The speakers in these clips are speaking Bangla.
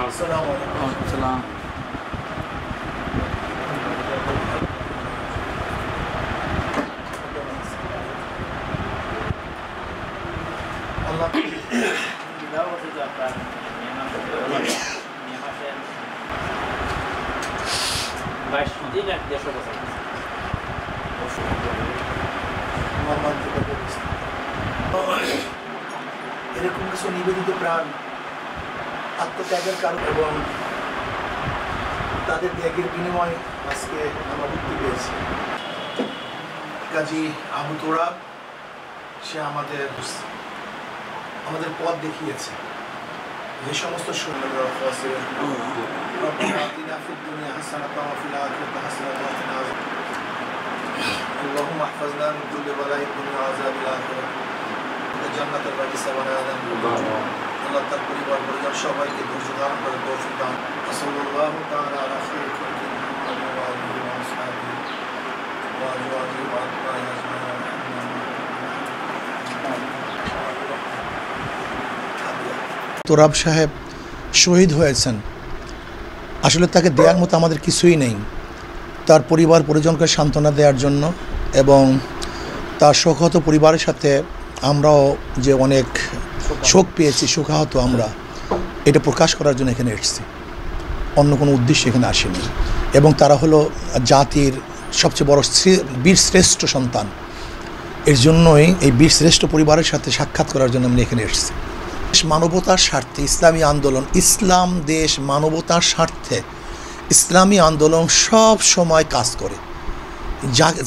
আসসালামু আলাইকুম। আল্লাহ বিবাহ হতে তো আপনার মে মাসে 22 দিন আর 150 বছর এরকম কিছু নিবেদিত প্রাণ আত্মত্যাগের কারণ এবং তাদের ত্যাগের বিনিময়ে আজকে আমরা মুক্তি পেয়েছি। কাজী আবু তোরাব সে আমাদের পথ দেখিয়েছে। যে সমস্ত اللهم احفظنا من كل بلاء الدنيا وعذاب الآخرة জান্নাতের বাগিচা বানায় দেন। আল্লাহ তার পরিবার পরিজন সবাইকে ধৈর্য ধারণ করে তৌফিক দান। সাল্লাল্লাহু তাআলা আলা খায়রি খালকি মুহাম্মাদ ওয়া আলিহি ওয়া আসহাবিহি ওয়া আজওয়াজিহি ওয়া আতবাইহি আজমাইন। তোরাব সাহেব শহীদ হয়েছেন, আসলে তাকে দেওয়ার মতো আমাদের কিছুই নেই। তার পরিবার পরিজনকে সান্ত্বনা দেওয়ার জন্য এবং তার শোকাহত পরিবারের সাথে আমরাও যে অনেক শোক পেয়েছি, শোকাহত আমরা, এটা প্রকাশ করার জন্য এখানে এসেছি, অন্য কোনো উদ্দেশ্যে এখানে আসেনি। এবং তারা হলো জাতির সবচেয়ে বড় বীরশ্রেষ্ঠ সন্তান। এর জন্যই এই বীরশ্রেষ্ঠ পরিবারের সাথে সাক্ষাৎ করার জন্য আমরা এখানে এসেছি। মানবতার স্বার্থে ইসলামী আন্দোলন, ইসলাম দেশ মানবতার স্বার্থে ইসলামী আন্দোলন সব সময় কাজ করে।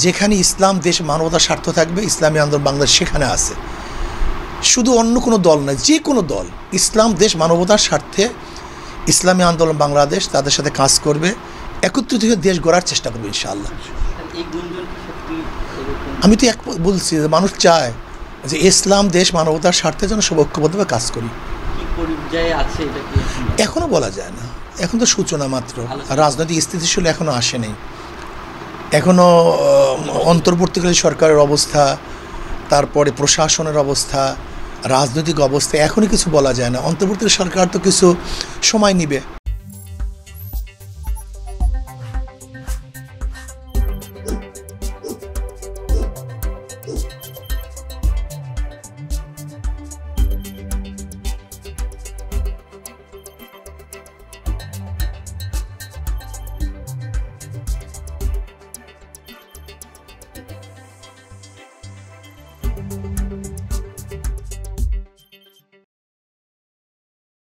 যেখানে ইসলাম দেশ মানবতার স্বার্থ থাকবে, ইসলামী আন্দোলন বাংলাদেশ সেখানে আছে। শুধু অন্য কোনো দল নয়, যে কোনো দল ইসলাম দেশ মানবতার স্বার্থে ইসলামী আন্দোলন বাংলাদেশ তাদের সাথে কাজ করবে, একত্রিত হয়ে দেশ গড়ার চেষ্টা করবে ইনশাআল্লাহ। আমি তো বলছি যে মানুষ চায় যে ইসলাম দেশ মানবতার স্বার্থে যেন সব ঐক্যবদ্ধভাবে কাজ করি। এখনও বলা যায় না, এখন তো সূচনা মাত্র। রাজনৈতিক স্থিতিশীল এখনও আসেনি। এখনও অন্তর্বর্তীকালীন সরকারের অবস্থা, তারপরে প্রশাসনের অবস্থা, রাজনৈতিক অবস্থা, এখনই কিছু বলা যায় না। অন্তর্বর্তী সরকার তো কিছু সময় নিবে।